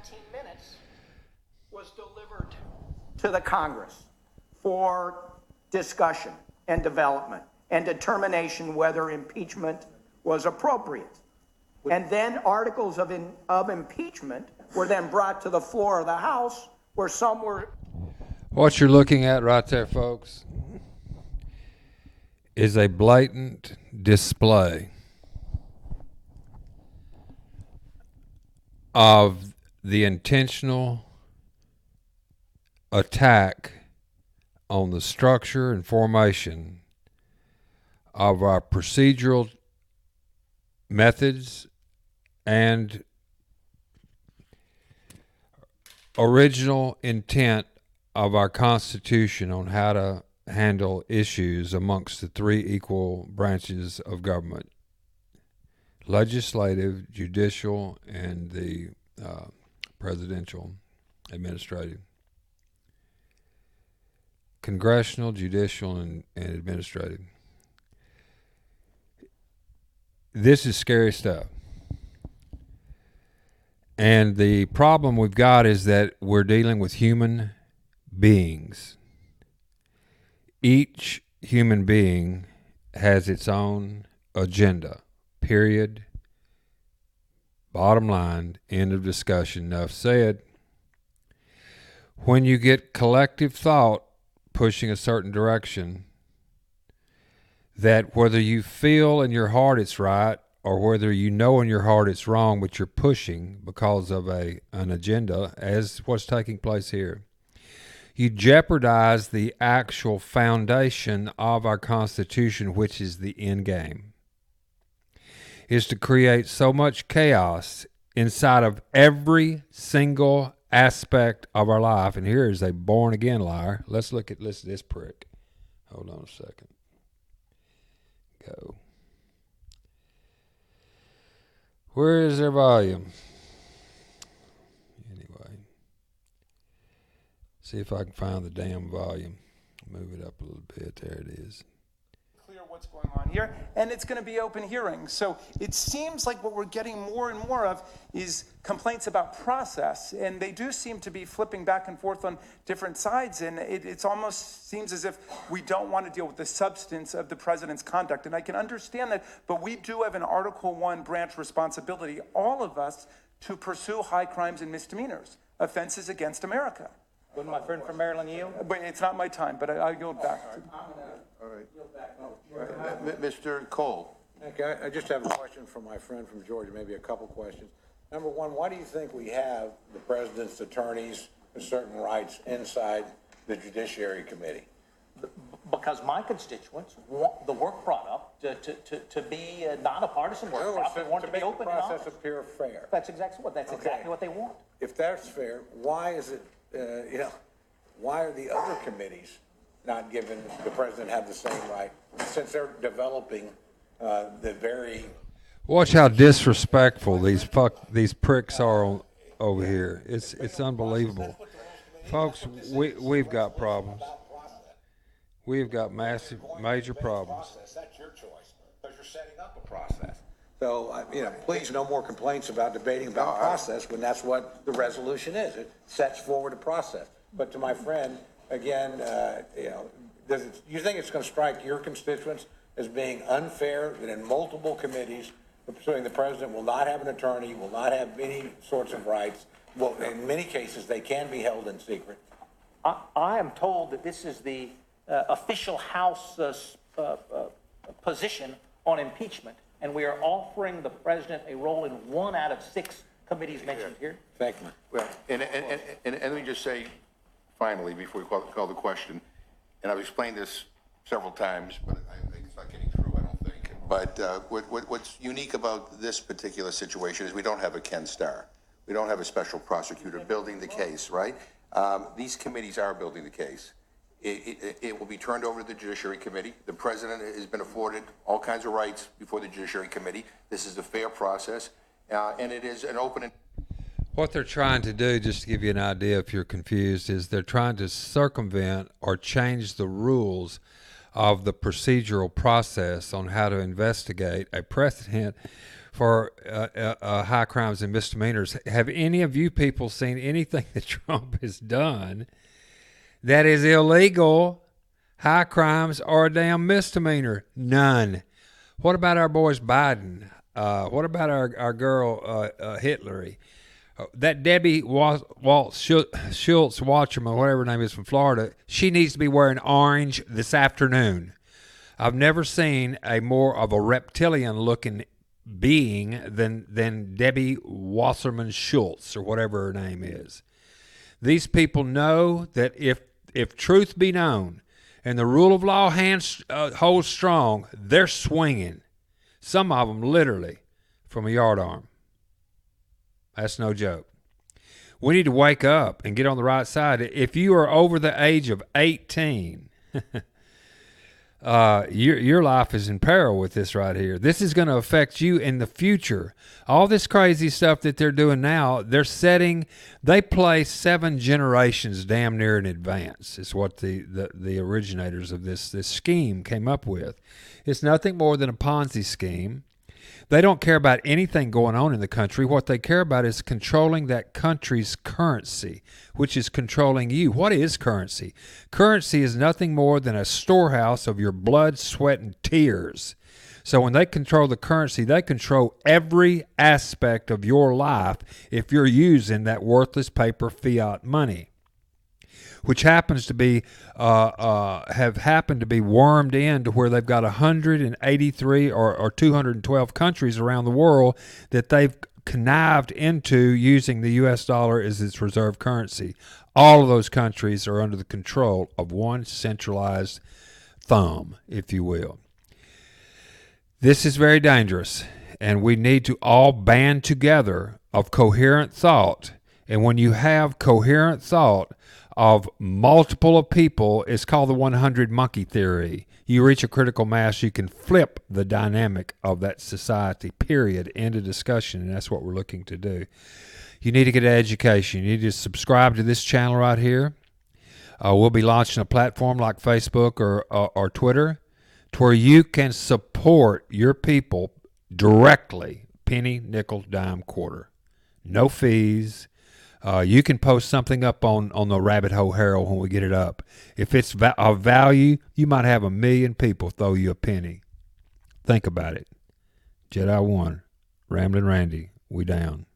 19 minutes was delivered to the Congress for discussion and development and determination whether impeachment was appropriate. And then articles of impeachment were then brought to the floor of the House, where some were... What you're looking at right there, folks, is a blatant display of the intentional attack on the structure and formation of our procedural methods and original intent of our Constitution on how to handle issues amongst the three equal branches of government: legislative, judicial, and the presidential, administrative. Congressional, judicial, and administrative. This is scary stuff. And the problem we've got is that we're dealing with human beings. Each human being has its own agenda, period. Bottom line, end of discussion, enough said. When you get collective thought pushing a certain direction, that whether you feel in your heart it's right or whether you know in your heart it's wrong, but you're pushing because of an agenda, as what's taking place here, you jeopardize the actual foundation of our Constitution, which is the end game, is to create so much chaos inside of every single aspect of our life. And here is a born-again liar. Let's listen to this prick. Hold on a second. Go. Where is their volume? Anyway. See if I can find the damn volume. Move it up a little bit. There it is. Clear what's going on here, and it's going to be open hearings. So it seems like what we're getting more and more of is complaints about process, and they do seem to be flipping back and forth on different sides, and it almost seems as if we don't want to deal with the substance of the president's conduct. And I can understand that, but we do have an Article 1 branch responsibility, all of us, to pursue high crimes and misdemeanors, offenses against America. Wouldn't my friend from Maryland yield? But it's not my time, but I yield back. All right. Mr. Cole. Okay, I just have a question for my friend from Georgia, maybe a couple questions. Number one, why do you think we have the president's attorneys with certain rights inside the Judiciary Committee? Because my constituents want the work brought up to be not a partisan work product. They want to be open and honest. Process appear fair. That's exactly what they want. If that's fair, why is it, why are the other committees not giving the president have the same right, since they're developing the very... Watch how disrespectful these pricks are over here. It's unbelievable. Folks, we've got problems. We've got major problems. That's your choice, because you're setting up a process. So, please, no more complaints about debating about process when that's what the resolution is. It sets forward a process. But to my friend, again, you think it's going to strike your constituents as being unfair that in multiple committees, pursuing the president will not have an attorney, will not have any sorts of rights? Well, in many cases, they can be held in secret. I am told that this is the official House position on impeachment, and we are offering the president a role in 1 out of 6 committees mentioned here. Thank you. Well, and let me just say, finally, before we call the question, and I've explained this several times, but I think it's not getting through, I don't think. But what's unique about this particular situation is we don't have a Ken Starr. We don't have a special prosecutor building the case, right? These committees are building the case. It will be turned over to the Judiciary Committee. The president has been afforded all kinds of rights before the Judiciary Committee. This is a fair process, and it is an open... What they're trying to do, just to give you an idea if you're confused, is they're trying to circumvent or change the rules of the procedural process on how to investigate a precedent for high crimes and misdemeanors. Have any of you people seen anything that Trump has done that is illegal, high crimes, or a damn misdemeanor? None. What about our boys Biden? What about our girl Hillary? That Debbie Schultz Watcherman, whatever her name is, from Florida, she needs to be wearing orange this afternoon. I've never seen a more of a reptilian-looking being than Debbie Wasserman Schultz, or whatever her name is. These people know that if truth be known and the rule of law holds strong, they're swinging. Some of them literally from a yardarm. That's no joke. We need to wake up and get on the right side. If you are over the age of 18, your life is in peril with this right here. This is going to affect you in the future. All this crazy stuff that they're doing now, they play 7 generations damn near in advance, is what the originators of this scheme came up with. It's nothing more than a Ponzi scheme. They don't care about anything going on in the country. What they care about is controlling that country's currency, which is controlling you. What is currency? Currency is nothing more than a storehouse of your blood, sweat, and tears. So when they control the currency, they control every aspect of your life if you're using that worthless paper fiat money, which happens to be have happened to be wormed in to where they've got 183 or 212 countries around the world that they've connived into using the U.S. dollar as its reserve currency. All of those countries are under the control of one centralized thumb, if you will. This is very dangerous, and we need to all band together of coherent thought. And when you have coherent thought of multiple of people, it's called the 100 monkey theory. You reach a critical mass, you can flip the dynamic of that society, period, end of discussion, and that's what we're looking to do. You need to get an education. You need to subscribe to this channel right here. We'll be launching a platform like Facebook or Twitter to where you can support your people directly, penny, nickel, dime, quarter. No fees. You can post something up on the Rabbit Hole Herald when we get it up. If it's of value, you might have 1 million people throw you a penny. Think about it. Jedi 1, Ramblin' Randy, we down.